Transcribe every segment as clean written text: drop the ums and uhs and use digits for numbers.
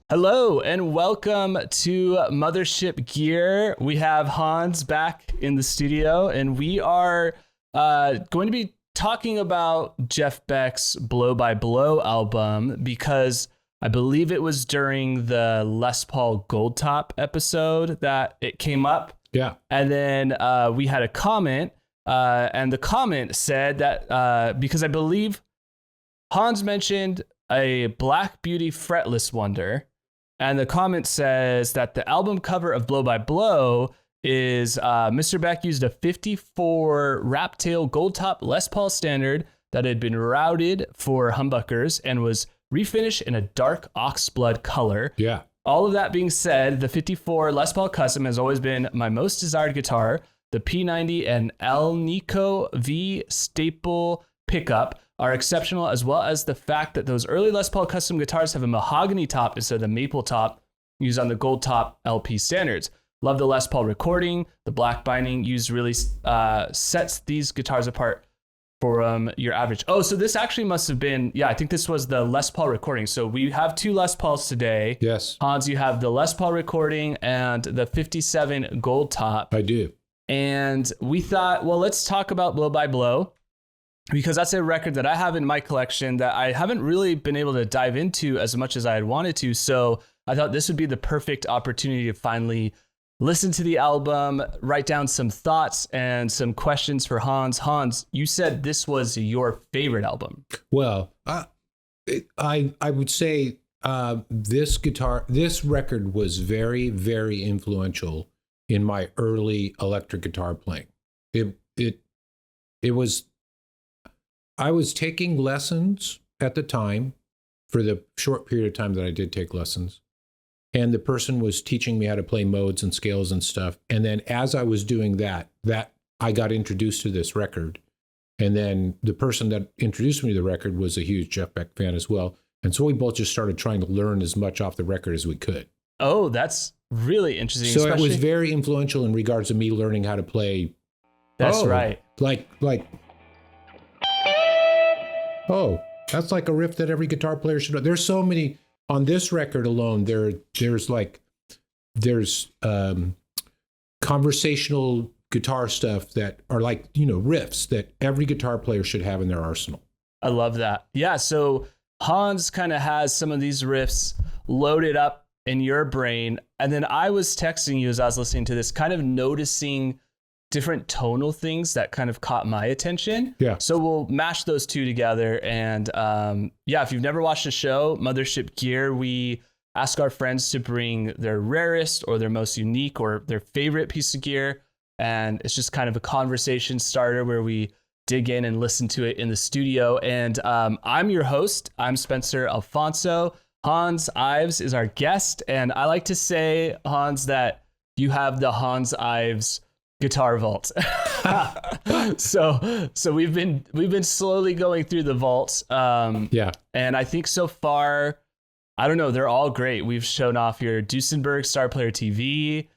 Hello and welcome to Mothership Gear. We have Hanz back in the studio, and we are going to be talking about Jeff Beck's Blow by Blow album because I believe it was during the Les Paul Gold Top episode that it came up. Yeah. And then we had a comment, and the comment said that because I believe Hanz mentioned a Black Beauty Fretless Wonder. And the comment says that the album cover of Blow by Blow is Mr. Beck used a 54 wrap tail gold top Les Paul standard that had been routed for humbuckers and was refinished in a dark oxblood color. Yeah. All of that being said, the 54 Les Paul Custom has always been my most desired guitar. The P90 and El Nico V staple pickup are exceptional, as well as the fact that those early Les Paul custom guitars have a mahogany top instead of the maple top used on the gold top LP standards. Love the Les Paul recording. The black binding used really sets these guitars apart from your average. Oh, so this actually must have been, I think this was the Les Paul recording. So we have two Les Pauls today. Yes. Hanz, you have the Les Paul recording and the 57 gold top. I do. And we thought, well, let's talk about Blow by Blow, because that's a record that I have in my collection that I haven't really been able to dive into as much as I had wanted to. So I thought this would be the perfect opportunity to finally listen to the album, write down some thoughts and some questions for Hanz. Hanz, you said this was your favorite album. Well, I would say this record was very, very influential in my early electric guitar playing. It was. I was taking lessons at the time for the short period of time that I did take lessons. And the person was teaching me how to play modes and scales and stuff. And then as I was doing that I got introduced to this record. And then the person that introduced me to the record was a huge Jeff Beck fan as well. And so we both just started trying to learn as much off the record as we could. Oh, that's really interesting. So it was very influential in regards to me learning how to play. That's right. Like, oh, that's like a riff that every guitar player should know. There's so many on this record alone. There's conversational guitar stuff that are like, riffs that every guitar player should have in their arsenal. I love that. Yeah. So Hanz kind of has some of these riffs loaded up in your brain. And then I was texting you as I was listening to this, kind of noticing different tonal things that kind of caught my attention. Yeah. So we'll mash those two together. And if you've never watched the show, Mothership Gear, we ask our friends to bring their rarest or their most unique or their favorite piece of gear. And it's just kind of a conversation starter where we dig in and listen to it in the studio. And I'm your host. I'm Spencer Alfonso. Hanz Ives is our guest. And I like to say, Hanz, that you have the Hanz Ives guitar vault. so we've been slowly going through the vaults. And I think so far, I don't know, they're all great. We've shown off your Duesenberg Star Player TV.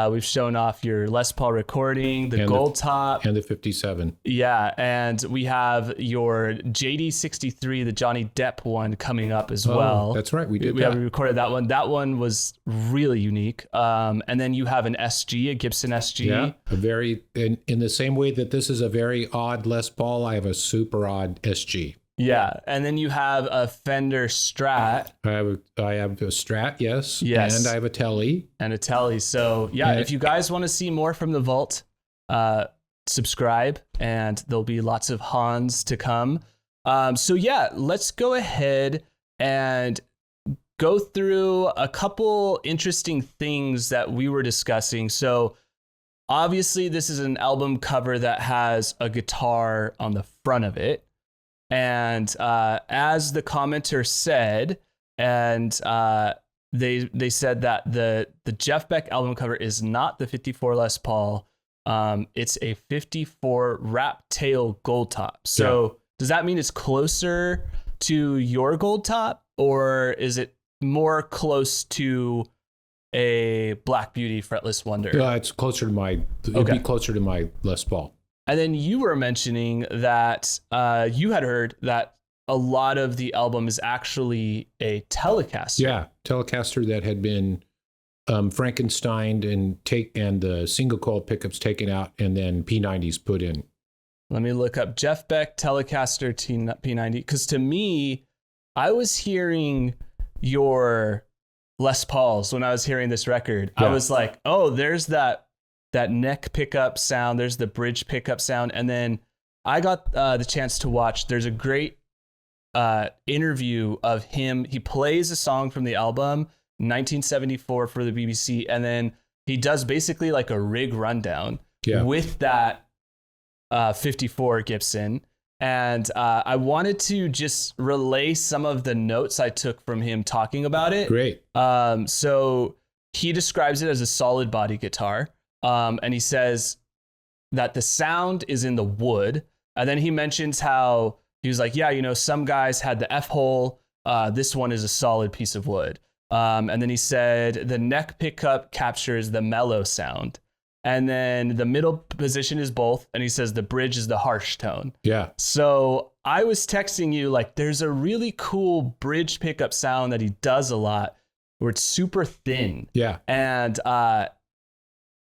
We've shown off your Les Paul recording, the gold top. And the 57. Yeah, and we have your JD63, the Johnny Depp one, coming up as well. That's right, we recorded that one. That one was really unique. And then you have an SG, a Gibson SG. Yeah, a very, in the same way that this is a very odd Les Paul, I have a super odd SG. Yeah, and then you have a Fender Strat. I have a Strat, yes. Yes. And I have a Tele. So, if you guys want to see more from the vault, subscribe, and there'll be lots of Hanz to come. Let's go ahead and go through a couple interesting things that we were discussing. So, obviously, this is an album cover that has a guitar on the front of it. And as the commenter said, and they said that the Jeff Beck album cover is not the 54 Les Paul. It's a 54 wrap tail gold top. So does that mean it's closer to your gold top, or is it more close to a Black Beauty Fretless Wonder? Yeah, it's closer to it'd be closer to my Les Paul. And then you were mentioning that you had heard that a lot of the album is actually a Telecaster. Yeah, Telecaster that had been Frankensteined and the single coil pickups taken out and then P90s put in. Let me look up Jeff Beck Telecaster P90, because to me, I was hearing your Les Pauls when I was hearing this record. Yeah. I was like, oh, there's that neck pickup sound, there's the bridge pickup sound, and then I got the chance to watch. There's a great interview of him. He plays a song from the album 1974 for the BBC, and then he does basically like a rig rundown with that 54 Gibson. And I wanted to just relay some of the notes I took from him talking about it. Great. So he describes it as a solid body guitar. And he says that the sound is in the wood. And then he mentions how he was like, yeah, some guys had the F hole. This one is a solid piece of wood. And then he said the neck pickup captures the mellow sound. And then the middle position is both. And he says the bridge is the harsh tone. Yeah. So I was texting you like, there's a really cool bridge pickup sound that he does a lot where it's super thin. Yeah. And I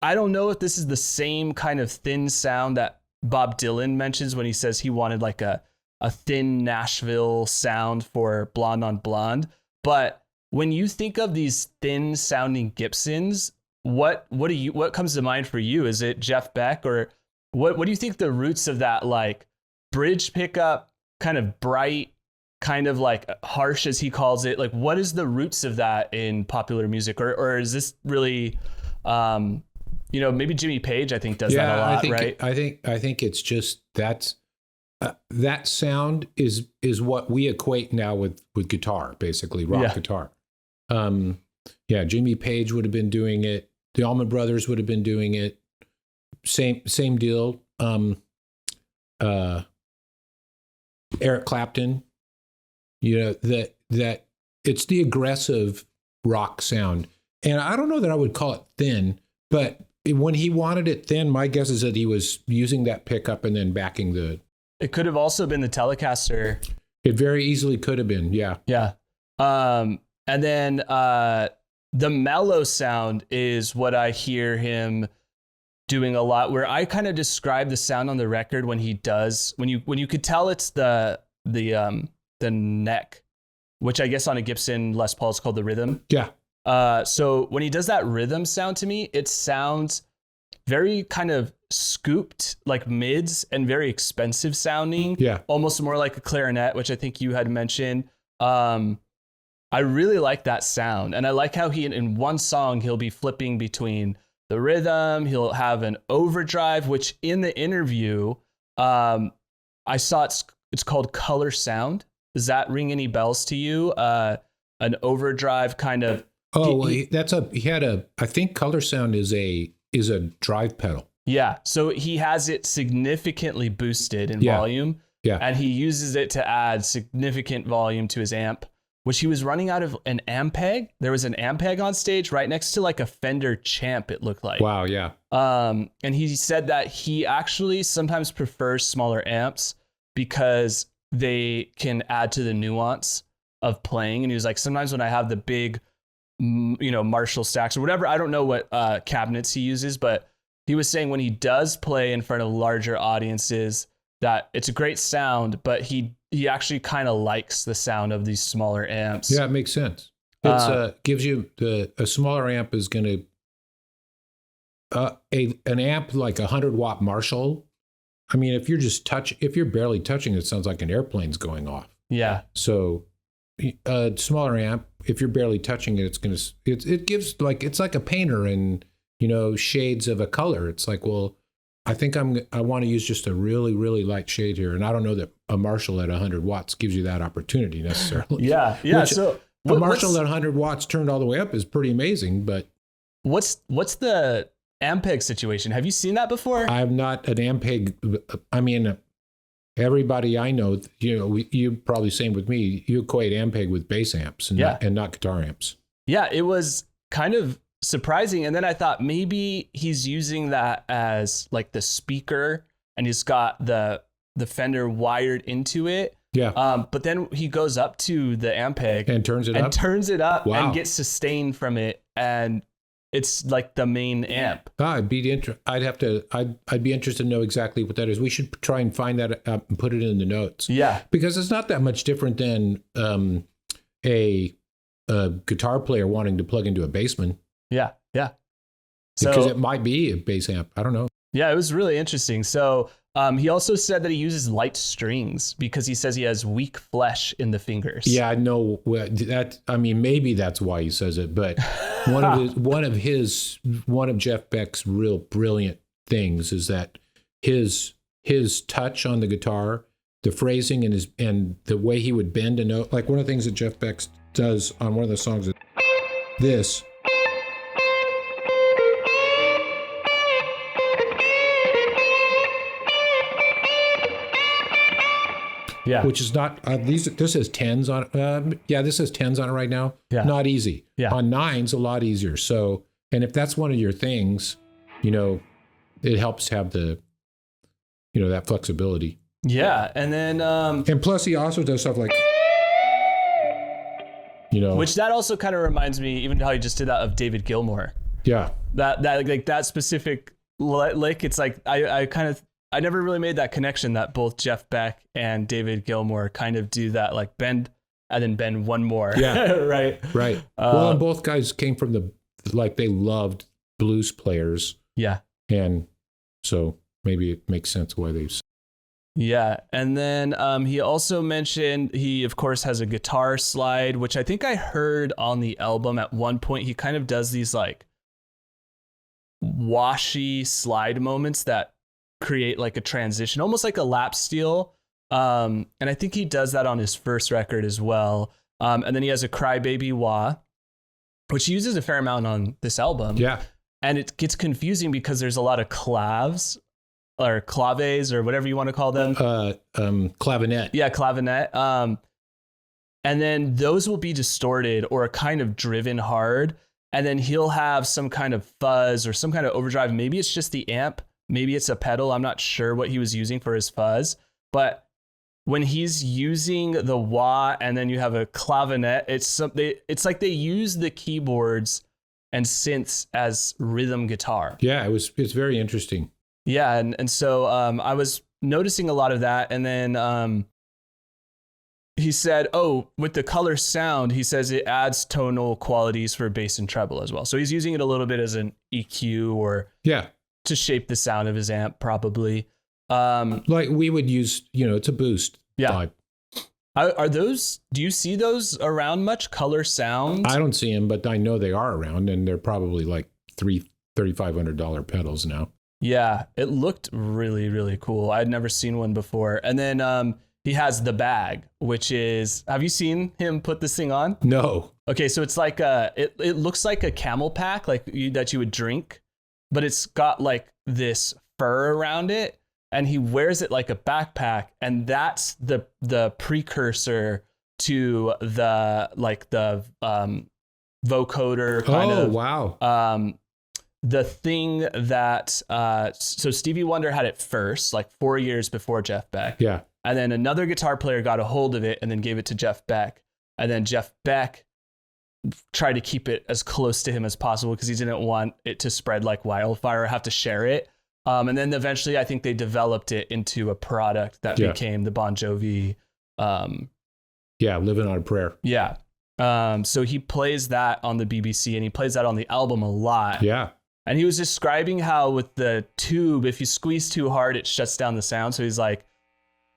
don't know if this is the same kind of thin sound that Bob Dylan mentions when he says he wanted like a thin Nashville sound for Blonde on Blonde. But when you think of these thin sounding Gibsons, what comes to mind for you? Is it Jeff Beck, or what do you think the roots of that like bridge pickup, kind of bright, kind of like harsh as he calls it? Like, what is the roots of that in popular music, or is this really, maybe Jimmy Page I think does that a lot, right? I think it's just that sound is what we equate now with guitar, basically rock guitar. Jimmy Page would have been doing it. The Allman Brothers would have been doing it. Same deal. Eric Clapton. That it's the aggressive rock sound. And I don't know that I would call it thin, but when he wanted it thin, my guess is that he was using that pickup and then backing the... It could have also been the Telecaster. It very easily could have been, yeah. Yeah. And then the mellow sound is what I hear him doing a lot, where I kind of describe the sound on the record when he does, when you could tell it's the neck, which I guess on a Gibson Les Paul is called the rhythm. Yeah. So when he does that rhythm sound to me, it sounds very kind of scooped, like mids, and very expensive sounding. Yeah. Almost more like a clarinet, which I think you had mentioned. I really like that sound. And I like how he, in one song, he'll be flipping between the rhythm. He'll have an overdrive, which in the interview, I saw it's called color sound. Does that ring any bells to you? An overdrive kind of. Oh, I think color sound is a drive pedal. Yeah. So he has it significantly boosted in volume. Yeah. And he uses it to add significant volume to his amp, which he was running out of an Ampeg. There was an Ampeg on stage right next to like a Fender Champ, it looked like. Wow, yeah. And he said that he actually sometimes prefers smaller amps because they can add to the nuance of playing. And he was like, sometimes when I have the big, Marshall stacks or whatever, I don't know what cabinets he uses, but he was saying when he does play in front of larger audiences, that it's a great sound, but he actually kind of likes the sound of these smaller amps. Yeah, it makes sense. It gives you a smaller amp is going to an amp like 100-watt Marshall. I mean, if you're barely touching it, sounds like an airplane's going off. Yeah. So a smaller amp, if you're barely touching it, it gives it's like a painter and shades of a color. It's like, well, I think I want to use just a really, really light shade here. And I don't know that a Marshall at 100 watts gives you that opportunity necessarily. Yeah. So a Marshall at 100 watts turned all the way up is pretty amazing, but. What's the Ampeg situation? Have you seen that before? I'm not an Ampeg. I mean, everybody I know, you probably same with me, you equate Ampeg with bass amps and not guitar amps. Yeah, it was kind of surprising. And then I thought maybe he's using that as like the speaker and he's got the Fender wired into it. Yeah. But then he goes up to the amp peg And turns it up? Wow. and gets sustain from it, and it's like the main amp. I'd be interested to know exactly what that is. We should try and find that up and put it in the notes. Yeah. Because it's not that much different than a guitar player wanting to plug into a Bassman. Yeah. Because it might be a bass amp. I don't know. Yeah, it was really interesting. So he also said that he uses light strings because he says he has weak flesh in the fingers. Yeah, I know that. I mean, maybe that's why he says it. But one of Jeff Beck's real brilliant things is that his touch on the guitar, the phrasing, and the way he would bend a note. Like one of the things that Jeff Beck does on one of the songs is this. Yeah. Which is not this has tens on this has tens on it right now. Yeah. Not easy. Yeah. On nines, a lot easier. So, and if that's one of your things, it helps have the that flexibility. Yeah. And then and plus he also does stuff like which that also kind of reminds me, even how he just did that, of David Gilmour. Yeah. That like that specific lick, it's like I never really made that connection that both Jeff Beck and David Gilmour kind of do that, like bend and then bend one more. Yeah. Right. Well, and both guys came from they loved blues players. Yeah. And so maybe it makes sense why they. Yeah. And then he also mentioned he, of course, has a guitar slide, which I think I heard on the album at one point. He kind of does these like washy slide moments that create like a transition, almost like a lap steel. And I think he does that on his first record as well. And then he has a Crybaby Wah, which he uses a fair amount on this album. Yeah. And it gets confusing because there's a lot of claves or claves or whatever you want to call them. Clavinet. Yeah, clavinet. And then those will be distorted or kind of driven hard. And then he'll have some kind of fuzz or some kind of overdrive. Maybe it's just the amp. Maybe it's a pedal. I'm not sure what he was using for his fuzz. But when he's using the wah and then you have a clavinet, it's like they use the keyboards and synths as rhythm guitar. Yeah, it's very interesting. Yeah, and so I was noticing a lot of that. And then he said, with the color sound, he says it adds tonal qualities for bass and treble as well. So he's using it a little bit as an EQ or to shape the sound of his amp, probably. Like we would use, it's a boost. Yeah. Are those, do you see those around much, color sound? I don't see them, but I know they are around, and they're probably like $3,500 pedals now. Yeah, it looked really, really cool. I'd never seen one before. And then he has the bag, which is, have you seen him put this thing on? No. Okay, so it's like it looks like a camel pack, like that you would drink, but it's got like this fur around it, and he wears it like a backpack, and that's the precursor to the vocoder kind of. Oh, wow. The thing that so Stevie Wonder had it first, like 4 years before Jeff Beck. Yeah. And then another guitar player got a hold of it and then gave it to Jeff Beck. And then Jeff Beck tried to keep it as close to him as possible because he didn't want it to spread like wildfire or have to share it. And then eventually I think they developed it into a product that became the Bon Jovi. Living on a Prayer. Yeah. So he plays that on the BBC and he plays that on the album a lot. Yeah. And he was describing how with the tube, if you squeeze too hard, it shuts down the sound. So he's like,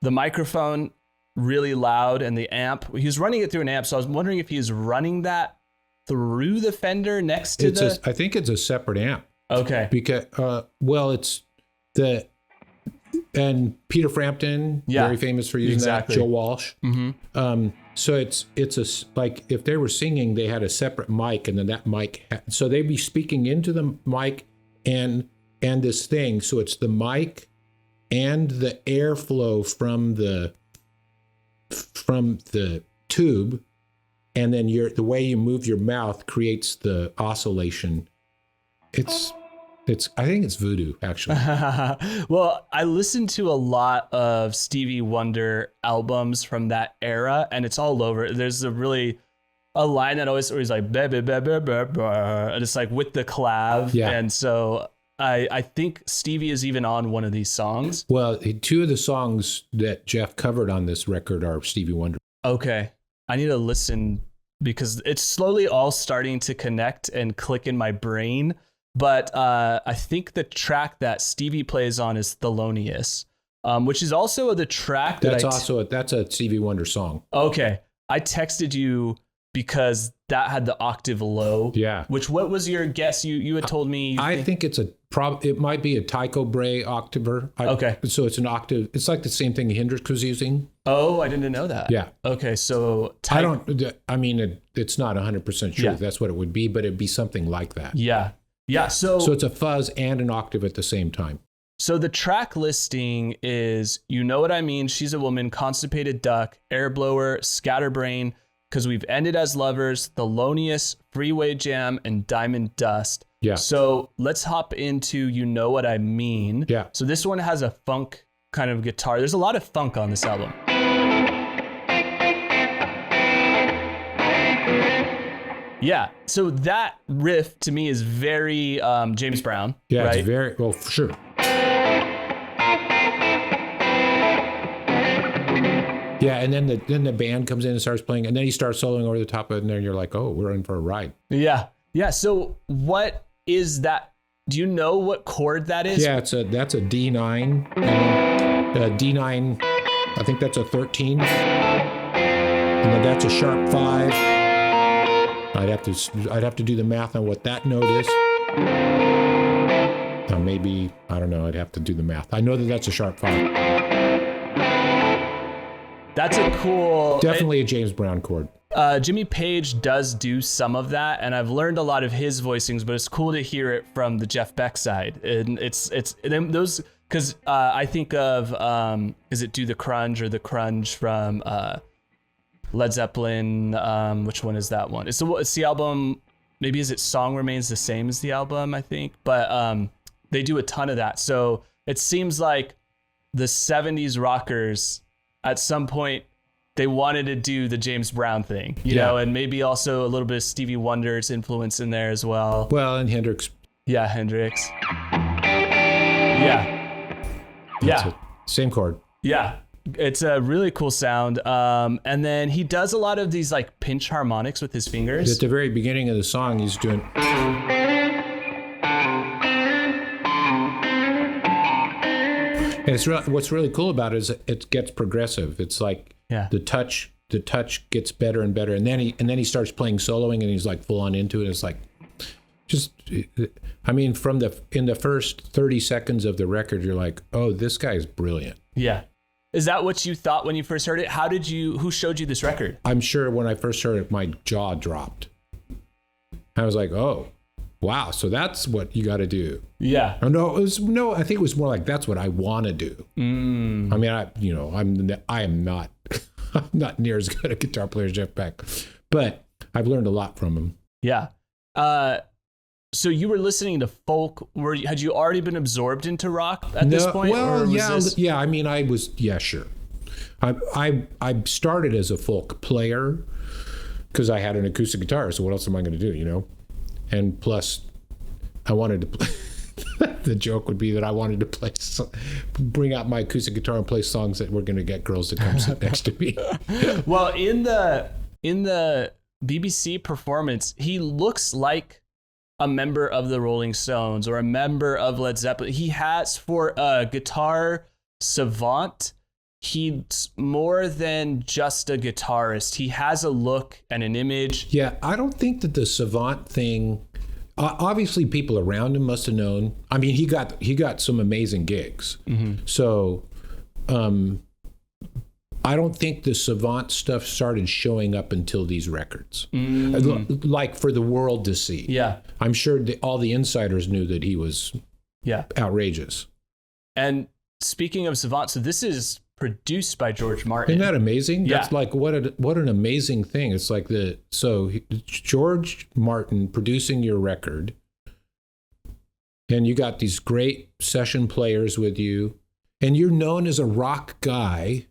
the microphone really loud and the amp, he was running it through an amp. So I was wondering if he was running that through the Fender next to I think it's a separate amp. Okay. Because, and Peter Frampton, very famous for using that. Joe Walsh. Mm-hmm. So it's like if they were singing, they had a separate mic, and then that mic. So they'd be speaking into the mic and this thing. So it's the mic and the airflow from the tube, and then the way you move your mouth creates the oscillation. It's I think it's voodoo, actually. Well, I listened to a lot of Stevie Wonder albums from that era, and it's all over. There's a line that always like, bah, bah, bah, bah, bah, bah, and it's like with the clav. Yeah. And so I think Stevie is even on one of these songs. Well, 2 of the songs that Jeff covered on this record are Stevie Wonder. Okay. I need to listen because it's slowly all starting to connect and click in my brain. But I think the track that Stevie plays on is Thelonious, which is also the track that's a Stevie Wonder song. Okay. I texted you because that had the octave low. Yeah. What was your guess? You had told me. I think it's it might be a Tycho Brahe octaver. Okay. So it's an octave. It's like the same thing Hendrix was using. Oh, I didn't know that. Yeah. Okay. So it's not 100% sure if that's what it would be, but it'd be something like that. Yeah. Yeah. So it's a fuzz and an octave at the same time. So the track listing is You Know What I Mean, She's a Woman, Constipated Duck, Air Blower, Scatterbrain, Because We've Ended as Lovers, Thelonious, Freeway Jam, and Diamond Dust. Yeah. So let's hop into You Know What I Mean. Yeah. So this one has a funk kind of guitar. There's a lot of funk on this album. Yeah. So that riff to me is very James Brown. Yeah, right? It's very, well, for sure. Yeah, and then the band comes in and starts playing, and then he starts soloing over the top of it, and then you're like, oh, we're in for a ride. Yeah. Yeah. So what is that? Do you know what chord that is? Yeah, that's a D9. And a D9, I think that's a 13. And then that's a sharp 5. I'd have to do the math on what that note is. Maybe, I don't know, I'd have to do the math. I know that's a sharp 5. That's a cool... Definitely a James Brown chord. Jimmy Page does do some of that, and I've learned a lot of his voicings, but it's cool to hear it from the Jeff Beck side. And it's those, because I think of, is it Do the Crunge or the Crunge from Led Zeppelin? Which one is that one? It's the album, maybe is it Song Remains the Same as the album, I think, but they do a ton of that. So it seems like the 70s rockers at some point they wanted to do the James Brown thing, you know, and maybe also a little bit of Stevie Wonder's influence in there as well. Well, and Hendrix. Yeah, Hendrix. Yeah. Same chord. Yeah. It's a really cool sound. And then he does a lot of these like pinch harmonics with his fingers. At the very beginning of the song, he's doing... And what's really cool about it is it gets progressive. It's like the touch gets better and better, and then he starts playing soloing, and he's like full on into it. It's like, I mean, in the first 30 seconds of the record, you're like, oh, this guy's brilliant. Yeah. Is that what you thought when you first heard it? Who showed you this record? I'm sure when I first heard it, my jaw dropped. I was like, oh, wow, so that's what you got to do. Yeah. I think it was more like, that's what I want to do. I mean, I am not I'm not near as good a guitar player as Jeff Beck, but I've learned a lot from him. Yeah. So you were listening to folk. Had you already been absorbed into rock at this point? Well, yeah. I mean, I was. Yeah, sure. I started as a folk player because I had an acoustic guitar. So what else am I going to do? You know, and plus, I wanted to play. The joke would be that I wanted to bring out my acoustic guitar and play songs that were going to get girls to come sit next to me. Well, in the BBC performance, he looks like a member of the Rolling Stones or a member of Led Zeppelin. He has, for a guitar savant, he's more than just a guitarist. He has a look and an image. Yeah, I don't think that the savant thing, obviously people around him must have known. I mean, he got some amazing gigs. Mm-hmm. So I don't think the savant stuff started showing up until these records, like for the world to see. Yeah, I'm sure all the insiders knew that he was outrageous. And speaking of savant, so this is produced by George Martin. Isn't that amazing? Yeah. That's like what an amazing thing. It's like George Martin producing your record, and you got these great session players with you, and you're known as a rock guy,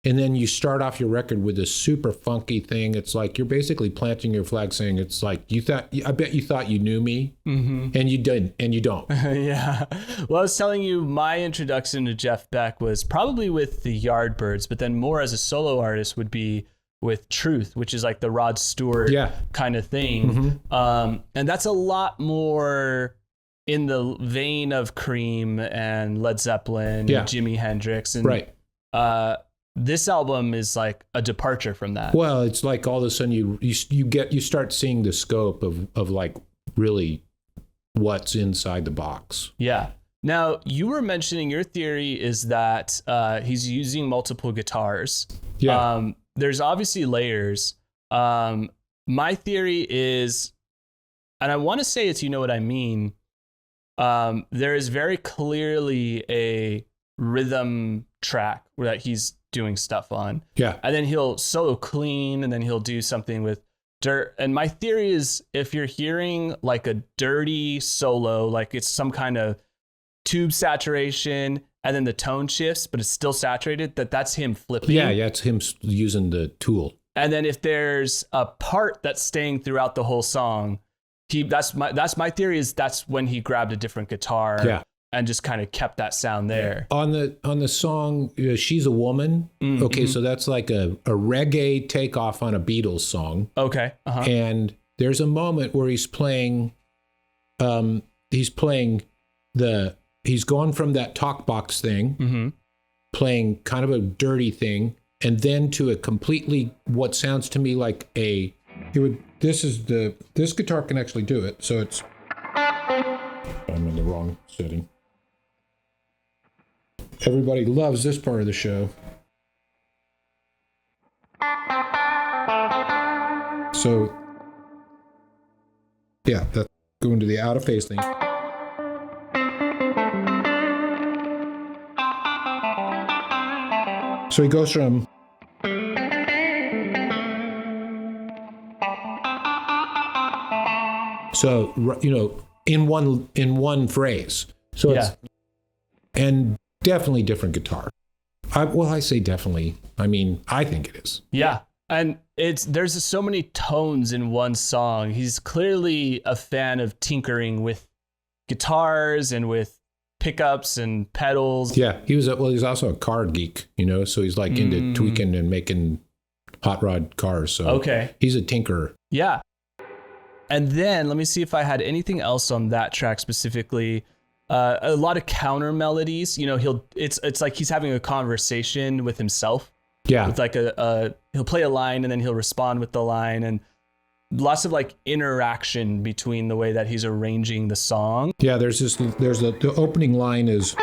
and then you start off your record with a super funky thing. It's like you're basically planting your flag, saying it's like I bet you thought you knew me, and you didn't, and you don't. Yeah. Well, I was telling you, my introduction to Jeff Beck was probably with the Yardbirds, but then more as a solo artist would be with Truth, which is like the Rod Stewart kind of thing. And that's a lot more in the vein of Cream and Led Zeppelin, and Jimi Hendrix. And, this album is like a departure from that. Well, it's like all of a sudden you start seeing the scope of like really what's inside the box. Yeah. Now, you were mentioning your theory is that he's using multiple guitars. Yeah. There's obviously layers. My theory is, and I want to say it's, you know what I mean, there is very clearly a rhythm track that he's doing stuff on. Yeah. And then he'll solo clean, and then he'll do something with dirt. And my theory is, if you're hearing like a dirty solo, like it's some kind of tube saturation, and then the tone shifts, but it's still saturated, that's him flipping. Yeah, it's him using the tool. And then if there's a part that's staying throughout the whole song, that's my theory is that's when he grabbed a different guitar. Yeah. And just kind of kept that sound there. On the song, She's a Woman. Okay, so that's like a reggae takeoff on a Beatles song. Okay. And there's a moment where he's playing he's gone from that talk box thing, playing kind of a dirty thing, and then to a completely, what sounds to me like this guitar can actually do it. So it's, I'm in the wrong setting. Everybody loves this part of the show. So, yeah, that's going to the out of phase thing. So he goes from in one phrase. So it's, and definitely different guitar. I say definitely. I mean, I think it is. Yeah. And there's so many tones in one song. He's clearly a fan of tinkering with guitars and with pickups and pedals. Yeah. He's also a car geek, so he's like into tweaking and making hot rod cars. So he's a tinkerer. Yeah. And then let me see if I had anything else on that track specifically. A lot of counter melodies, it's like he's having a conversation with himself. Yeah. With like he'll play a line and then he'll respond with the line, and lots of like interaction between the way that he's arranging the song. Yeah. The opening line is.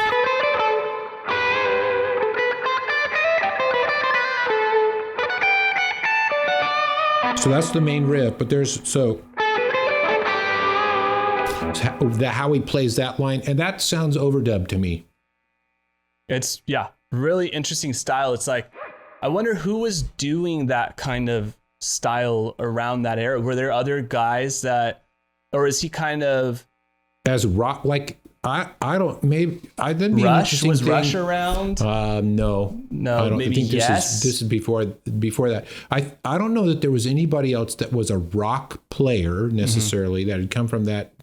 So that's the main riff, but how he plays that line, and that sounds overdubbed to me. It's really interesting style. It's like, I wonder who was doing that kind of style around that era. Were there other guys or is he kind of as rock? Like I don't, maybe I didn't. Rush was thing. Rush around? No, I don't maybe think this is before that. I don't know that there was anybody else that was a rock player necessarily that had come from that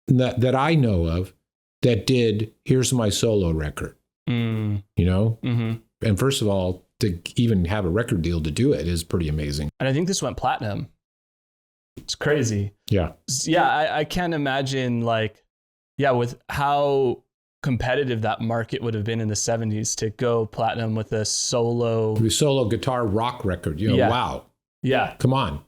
I know of that did Here's My Solo Record. And first of all, to even have a record deal to do it is pretty amazing. And I think this went platinum. It's crazy. Yeah. Yeah, I can't imagine with how competitive that market would have been in the 70s to go platinum with a solo guitar rock record. Wow. Yeah. Come on.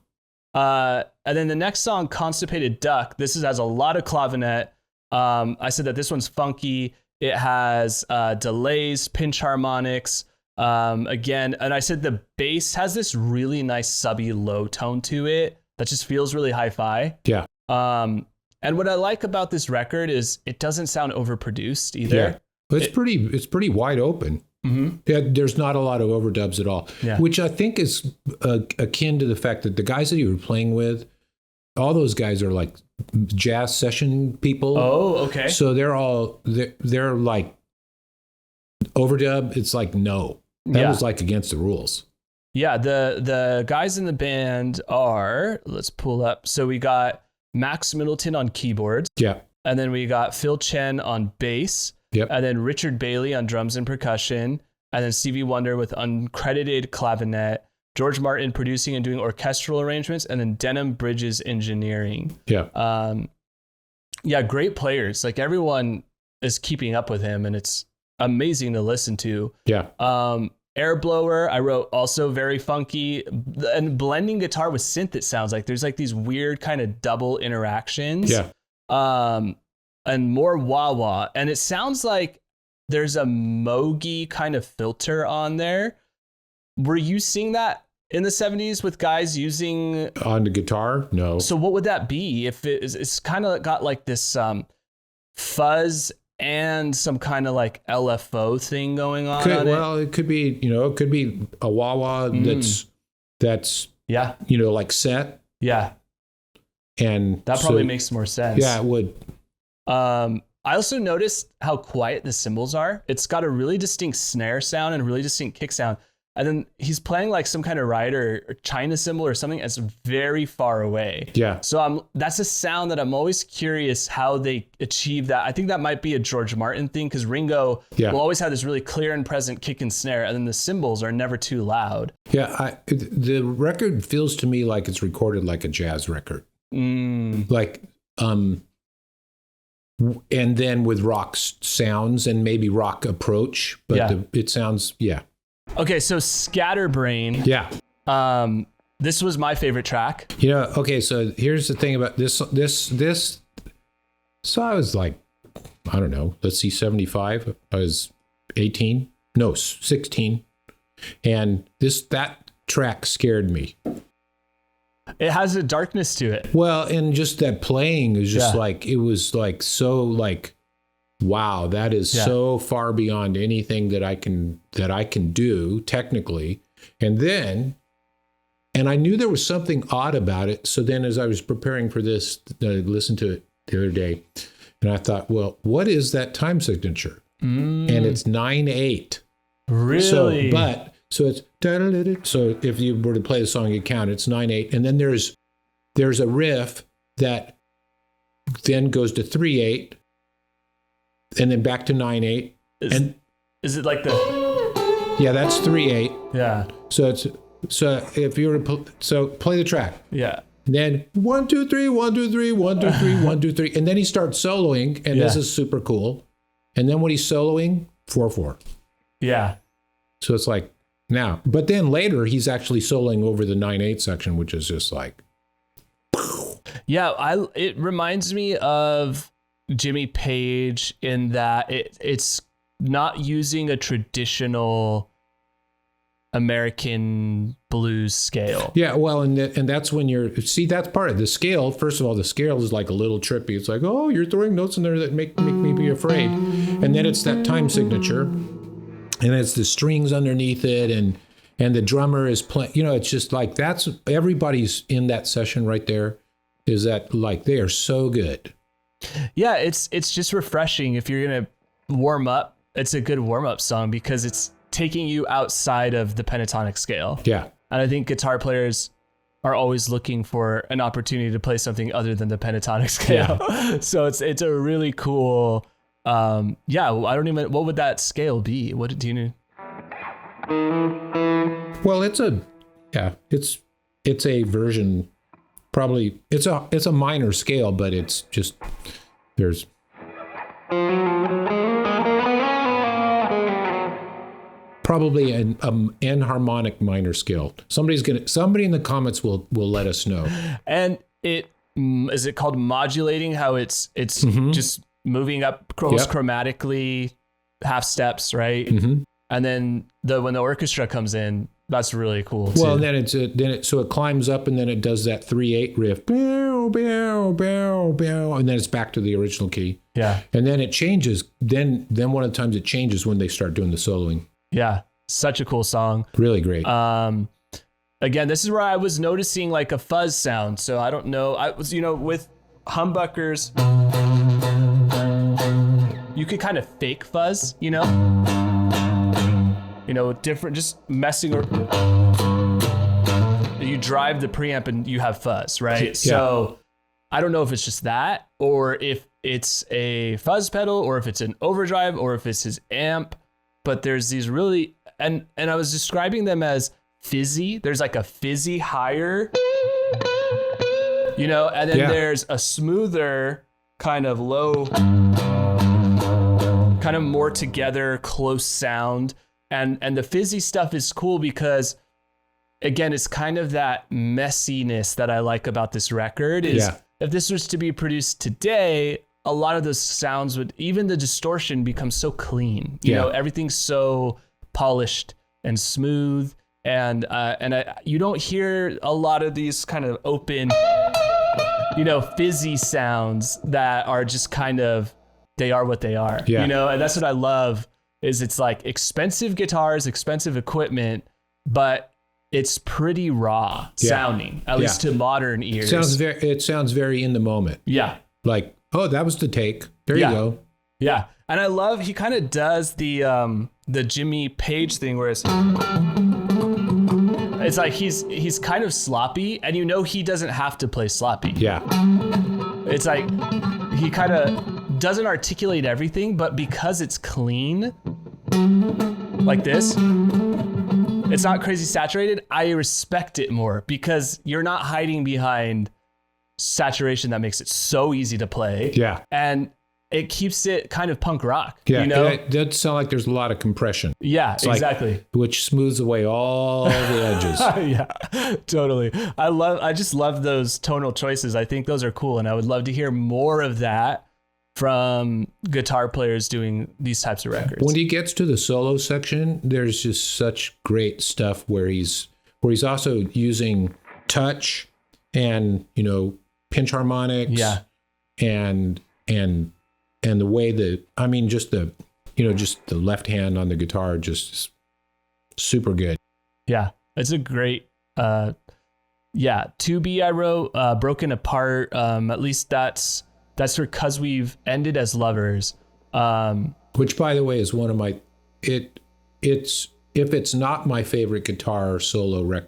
And then the next song, Constipated Duck, has a lot of clavinet. I said that this one's funky. It has delays, pinch harmonics. Again, and I said the bass has this really nice subby low tone to it that just feels really hi-fi. Yeah. And what I like about this record is it doesn't sound overproduced either. Yeah. It's pretty wide open. Yeah, there's not a lot of overdubs at all, which I think is akin to the fact that the guys that you were playing with, all those guys are like jazz session people. Oh, okay. So they're like overdub. It's like, no, that was like against the rules. Yeah. The guys in the band are, let's pull up. So we got Max Middleton on keyboards. Yeah. And then we got Phil Chen on bass. Yep. And then Richard Bailey on drums and percussion. And then Stevie Wonder with uncredited clavinet. George Martin producing and doing orchestral arrangements. And then Denham Bridges engineering. Yeah. Yeah, great players. Like everyone is keeping up with him and it's amazing to listen to. Yeah. Air Blower, I wrote, also very funky. And blending guitar with synth, it sounds like. There's like these weird kind of double interactions. Yeah. And more wah-wah. And it sounds like there's a Moog kind of filter on there. Were you seeing that in the 70s with guys using... On the guitar? No. So what would that be? If it's kind of got like this fuzz and some kind of like LFO thing going on. It could be, it could be a wah-wah that's yeah, like set. Yeah. And that probably makes more sense. Yeah, it would. I also noticed how quiet the cymbals are. It's got a really distinct snare sound and a really distinct kick sound. And then he's playing like some kind of rider or China cymbal or something that's very far away. Yeah. So that's a sound that I'm always curious how they achieve that. I think that might be a George Martin thing because Ringo will always have this really clear and present kick and snare, and then the cymbals are never too loud. Yeah, the record feels to me like it's recorded like a jazz record. Like, and then with rock sounds and maybe rock approach, but it sounds, Okay, so Scatterbrain. Yeah. This was my favorite track. Okay, so here's the thing about this. So I was like, I don't know, let's see, 75. I was 18. No, 16. And that track scared me. It has a darkness to it. Well, and just that playing is just like, it was like so like, wow, that is so far beyond anything that I can do technically. And I knew there was something odd about it. So then as I was preparing for this, I listened to it the other day and I thought, well, what is that time signature? And it's 9/8. Really? So it's, so if you were to play the song, you count, it's 9/8. And then there's a riff that then goes to 3/8. And then back to 9/8. Is it like the? Yeah, that's 3/8. Yeah. So if you were to play the track. Yeah. And then 1 2 3 1 2 3 1 2 3 1 2 3, and then he starts soloing, and this is super cool. And then when he's soloing, 4/4. Yeah. So it's like now, but then later he's actually soloing over the 9/8 section, which is just like. Yeah, it reminds me of Jimmy Page in that it's not using a traditional American blues scale. Yeah, well, and that's when that's part of the scale. First of all, the scale is like a little trippy. It's like, oh, you're throwing notes in there that make me be afraid. And then it's that time signature, and it's the strings underneath it, and the drummer is playing. It's just like that's everybody's in that session right there. Is that like they are so good. Yeah, it's just refreshing if you're going to warm up. It's a good warm-up song because it's taking you outside of the pentatonic scale. Yeah. And I think guitar players are always looking for an opportunity to play something other than the pentatonic scale. Yeah. So it's a really cool I don't even, what would that scale be? What do you know? Well, it's a version. Probably it's a minor scale, but it's just there's probably an enharmonic minor scale. Somebody in the comments will let us know. And is it called modulating? How it's just moving up chromatically, half steps, right? Mm-hmm. And then when the orchestra comes in, that's really cool too. Well, and then so it climbs up and then it does that 3/8 riff, bow, bow, bow, bow, and then it's back to the original key. Yeah. And then it changes. Then one of the times it changes when they start doing the soloing. Yeah, such a cool song. Really great. Again, this is where I was noticing like a fuzz sound. So I don't know. I was, with humbuckers. You could kind of fake fuzz, you know? Different, just messing or you drive the preamp and you have fuzz, right? Yeah. So I don't know if it's just that, or if it's a fuzz pedal, or if it's an overdrive, or if it's his amp. But there's these really, and I was describing them as fizzy. There's like a fizzy higher, and then there's a smoother kind of low, kind of more together, close sound. And the fizzy stuff is cool because, again, it's kind of that messiness that I like about this record. Is if this was to be produced today, a lot of those sounds would, even the distortion, become so clean. You know, everything's so polished and smooth, and you don't hear a lot of these kind of open, fizzy sounds that are just kind of, they are what they are. Yeah. And that's what I love. Is it's like expensive guitars, expensive equipment, but it's pretty raw sounding, at least to modern ears. It sounds very in the moment. Yeah. Like, oh, that was the take. There you go. Yeah. And I love, he kind of does the Jimmy Page thing where it's like he's kind of sloppy, and he doesn't have to play sloppy. Yeah. It's like he kind of doesn't articulate everything, but because it's clean, like this, it's not crazy saturated. I respect it more because you're not hiding behind saturation that makes it so easy to play. Yeah. And it keeps it kind of punk rock. Yeah. It does sound like there's a lot of compression. Yeah, exactly. Which smooths away all the edges. Yeah, totally. I just love those tonal choices. I think those are cool. And I would love to hear more of that from guitar players doing these types of records. When he gets to the solo section, there's just such great stuff where he's also using touch and, pinch harmonics. Yeah. And the way just the left hand on the guitar, just super good. Yeah. It's a great, To Be I wrote, Broken Apart. At least that's for 'Cause We've Ended as Lovers. Which, by the way, is one of my, if it's not my favorite guitar solo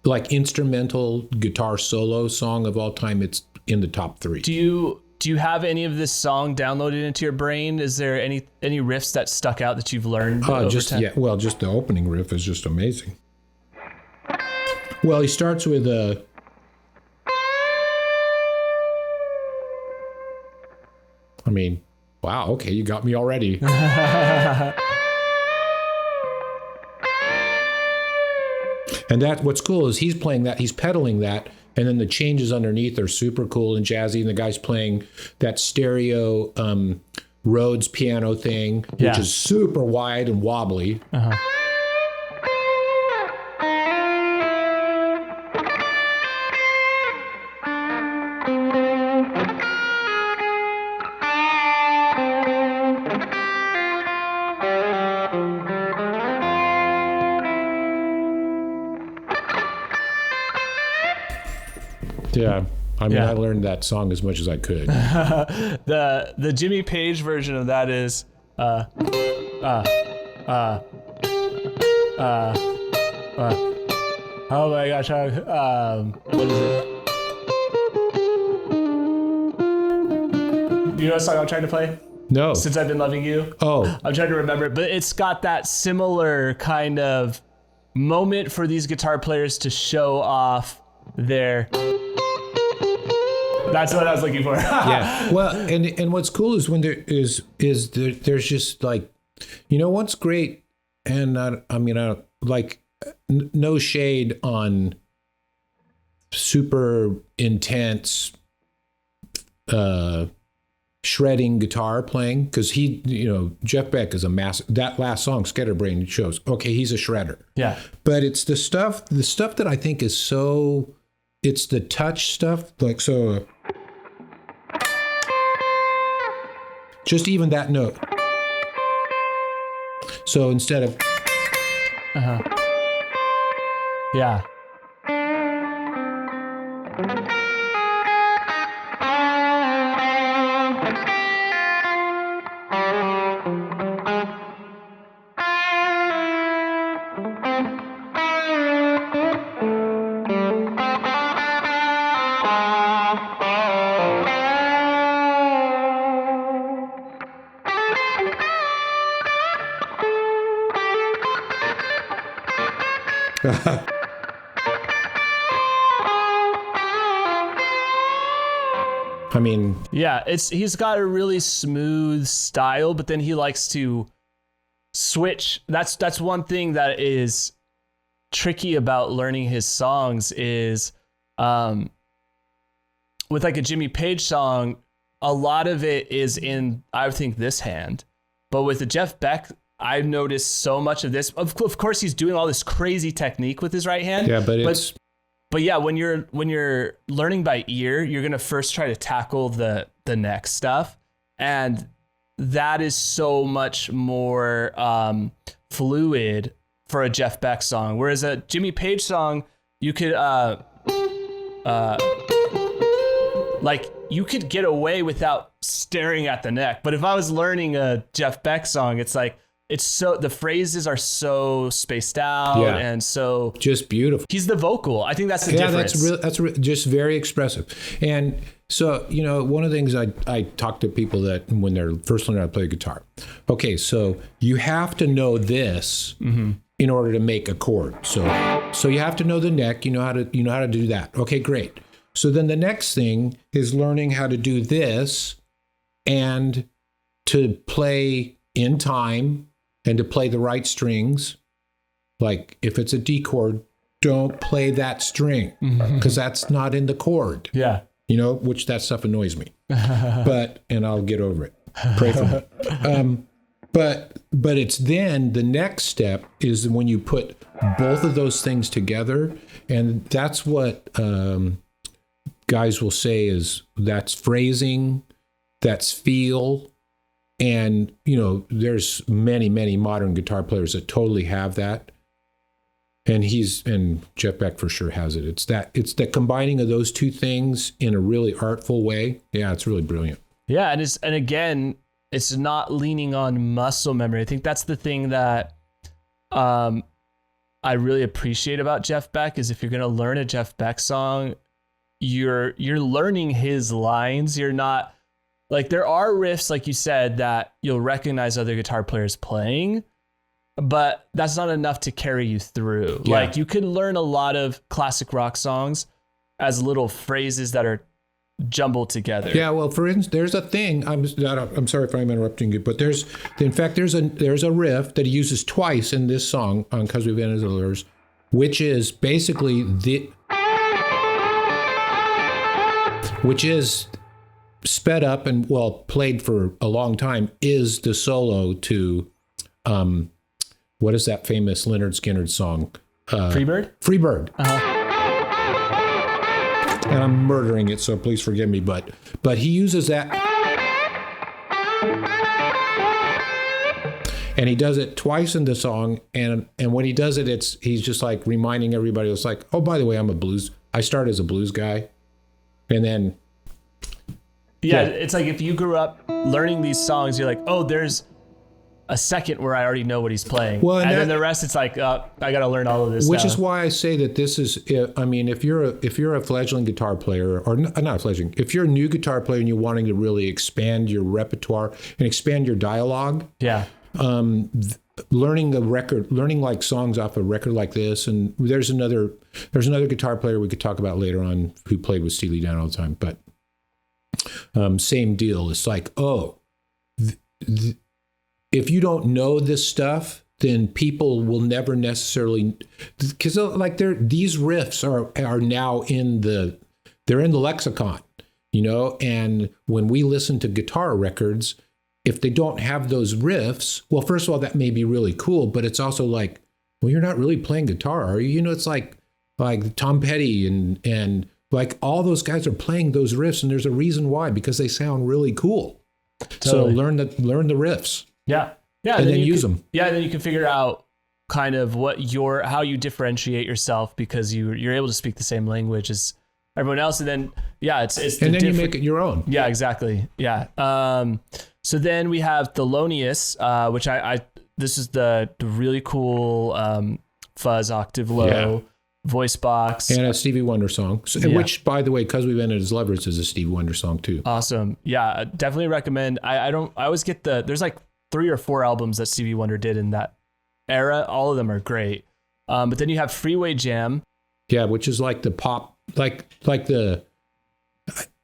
like instrumental guitar solo song of all time, it's in the top 3. Do you have any of this song downloaded into your brain? Is there any riffs that stuck out that you've learned over time? Well, just the opening riff is just amazing. Well, he starts with a wow, okay, you got me already. And what's cool is he's playing that, he's pedaling that, and then the changes underneath are super cool and jazzy, and the guy's playing that stereo Rhodes piano thing, which is super wide and wobbly. Uh-huh. Yeah. I learned that song as much as I could. The Jimmy Page version of that is oh my gosh, what is it? You know what song I'm trying to play? No. Since I've Been Loving You? Oh. I'm trying to remember it, but it's got that similar kind of moment for these guitar players to show off their... That's what I was looking for. Yeah. Well, and what's cool is when there's just like, what's great, and no shade on super intense shredding guitar playing, because Jeff Beck is a massive, that last song, Scatterbrain, shows, okay, he's a shredder. Yeah. But it's the stuff that I think is so, it's the touch stuff, like, so, just even that note. So instead of, yeah. I mean, yeah, he's got a really smooth style, but then he likes to switch. That's one thing that is tricky about learning his songs is with like a Jimmy Page song, a lot of it is in, I think, this hand. But with the Jeff Beck, I've noticed so much of this. Of course, he's doing all this crazy technique with his right hand. Yeah, but yeah, when you're learning by ear, you're gonna first try to tackle the neck stuff, and that is so much more fluid for a Jeff Beck song. Whereas a Jimmy Page song, you could like you could get away without staring at the neck. But if I was learning a Jeff Beck song, it's like the phrases are so spaced out and so just beautiful. He's the vocal. I think that's the difference. That's just very expressive. And so, one of the things I talk to people that when they're first learning how to play guitar. Okay, so you have to know this in order to make a chord. So you have to know the neck. You know how to do that. Okay, great. So then the next thing is learning how to do this and to play in time. And to play the right strings, like if it's a D chord, don't play that string because that's not in the chord. Yeah. Which that stuff annoys me. And I'll get over it. Pray for me. But it's then the next step is when you put both of those things together. And that's what guys will say is that's phrasing, that's feel. And, there's many, many modern guitar players that totally have that. And Jeff Beck for sure has it. It's the combining of those two things in a really artful way. Yeah, it's really brilliant. Yeah. And again, it's not leaning on muscle memory. I think that's the thing that I really appreciate about Jeff Beck is if you're going to learn a Jeff Beck song, you're learning his lines. You're not, like, there are riffs, like you said, that you'll recognize other guitar players playing, but that's not enough to carry you through. Yeah. Like, you could learn a lot of classic rock songs as little phrases that are jumbled together. Yeah, well, for instance, there's a thing. I'm sorry if I'm interrupting you, but there's a riff that he uses twice in this song on "'Cause We've Been Others," which is basically which is sped up and played for a long time, is the solo to what is that famous Lynyrd Skynyrd song? Freebird? Freebird. And I'm murdering it, so please forgive me, but he uses that. And he does it twice in the song, and when he does it, he's just like reminding everybody, it's like, oh, by the way, I started as a blues guy. And then Yeah, it's like if you grew up learning these songs, you're like, oh, there's a second where I already know what he's playing. Well, and then the rest, it's like, I got to learn all of this Which stuff. is why I say that this is, I mean, if you're a fledgling guitar player, or not a fledgling, if you're a new guitar player and you're wanting to really expand your repertoire and expand your dialogue, learning like songs off a record like this, and there's another guitar player we could talk about later on who played with Steely Dan all the time, but same deal. It's like, if you don't know this stuff, then people will never necessarily, because like these riffs are now they're in the lexicon, and when we listen to guitar records, if they don't have those riffs, well, first of all, that may be really cool, but it's also like, well, you're not really playing guitar, are you? It's like Tom Petty and like all those guys are playing those riffs, and there's a reason why, because they sound really cool. Totally. So learn the riffs. Yeah. And then use them. Yeah, and then you can figure out kind of how you differentiate yourself, because you're able to speak the same language as everyone else, and then it's and then you make it your own. Yeah, exactly. Yeah. So then we have Thelonious, which this is the really cool fuzz octave low voice box, and a Stevie Wonder song, which, by the way, "'Cause We've Been as Lovers" is a Stevie Wonder song too. Awesome. Yeah, definitely recommend. I always get there's like 3 or 4 albums that Stevie Wonder did in that era. All of them are great. But then you have Freeway Jam. Yeah, which is like the pop, like the.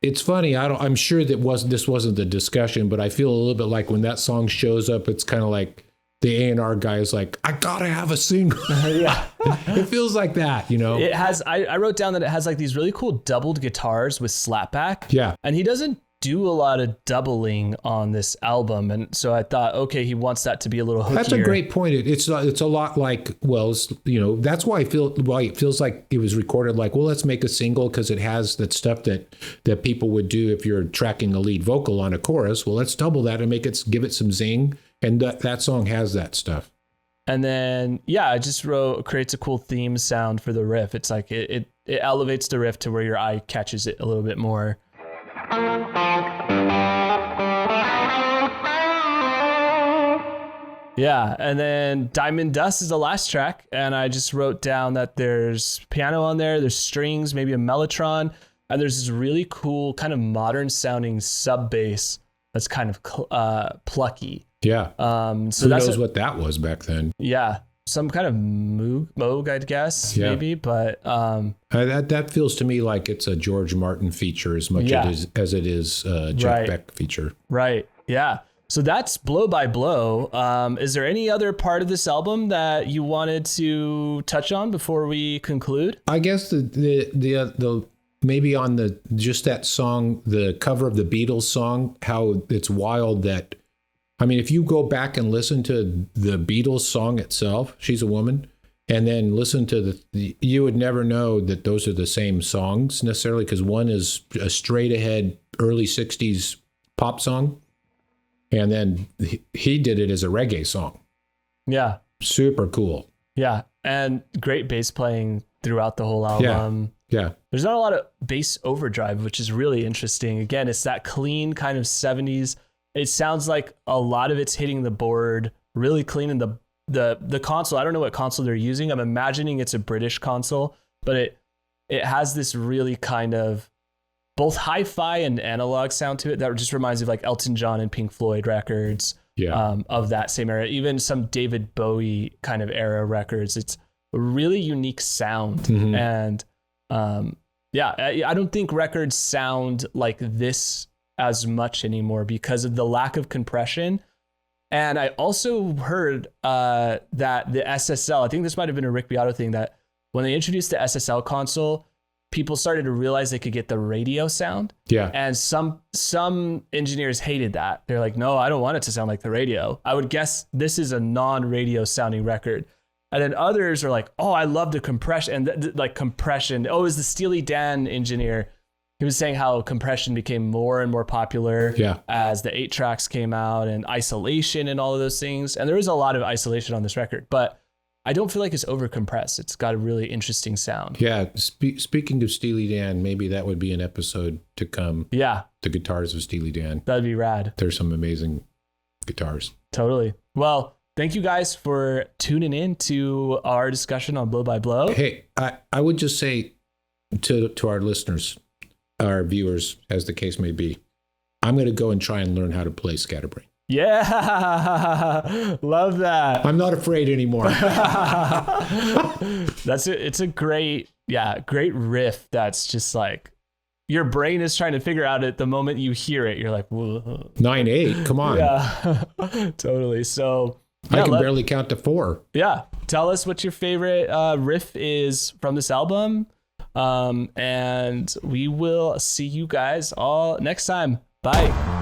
It's funny. I'm sure this wasn't the discussion, but I feel a little bit like when that song shows up, it's kind of like the A&R guy is like, I gotta have a single. Yeah, it feels like that, you know. It has. I wrote down that it has like these really cool doubled guitars with slapback. Yeah, and he doesn't do a lot of doubling on this album, and so I thought, okay, he wants that to be a little hookier. That's a great point. It's a lot like, well, you know, that's why it feels like it was recorded like, well, let's make a single because it has that stuff that people would do if you're tracking a lead vocal on a chorus. Well, let's double that and give it some zing, and that song has that stuff. And then I just wrote creates a cool theme sound for the riff. It's like it elevates the riff to where your eye catches it a little bit more. Yeah, and then Diamond Dust is the last track, and I just wrote down that there's piano on there's strings, maybe a mellotron, and there's this really cool kind of modern sounding sub bass that's kind of plucky. Yeah. So who knows what that was back then? Yeah, some kind of Moog, I guess, maybe, but that feels to me like it's a George Martin feature as much as it is Jeff Beck feature. Right. Yeah. So that's Blow by Blow. Is there any other part of this album that you wanted to touch on before we conclude? I guess the maybe on just that song, the cover of the Beatles song, how it's wild that, I mean, if you go back and listen to the Beatles song itself, She's a Woman, and then listen to you would never know that those are the same songs necessarily, because one is a straight ahead early 60s pop song. And then he did it as a reggae song. Yeah. Super cool. Yeah. And great bass playing throughout the whole album. Yeah. There's not a lot of bass overdrive, which is really interesting. Again, it's that clean kind of 70s. It sounds like a lot of it's hitting the board really clean, in the console. I don't know what console they're using. I'm imagining it's a British console, but it has this really kind of both hi-fi and analog sound to it that just reminds me of like Elton John and Pink Floyd records of that same era, even some David Bowie kind of era records. It's a really unique sound. Mm-hmm. And I don't think records sound like this as much anymore because of the lack of compression. And I also heard that the SSL, I think this might have been a Rick Beato thing, that when they introduced the SSL console, people started to realize they could get the radio sound. Yeah. And some engineers hated that. They're like, no, I don't want it to sound like the radio. I would guess this is a non-radio sounding record. And then others are like, oh, I love the compression. And compression. Oh, it was the Steely Dan engineer. He was saying how compression became more and more popular as the 8 tracks came out, and isolation and all of those things. And there is a lot of isolation on this record, but I don't feel like it's over compressed. It's got a really interesting sound. Yeah. Speaking of Steely Dan, maybe that would be an episode to come. Yeah. The guitars of Steely Dan. That'd be rad. There's some amazing guitars. Totally. Well, thank you guys for tuning in to our discussion on Blow by Blow. Hey, I would just say to our listeners, our viewers, as the case may be, I'm going to go and try and learn how to play Scatterbrain. Yeah, love that. I'm not afraid anymore. That's it. It's a great riff. That's just like your brain is trying to figure out it the moment you hear it. You're like, whoa. 9/8. Come on. Yeah, totally. So I can barely count to 4. Yeah. Tell us what your favorite riff is from this album. And we will see you guys all next time. Bye.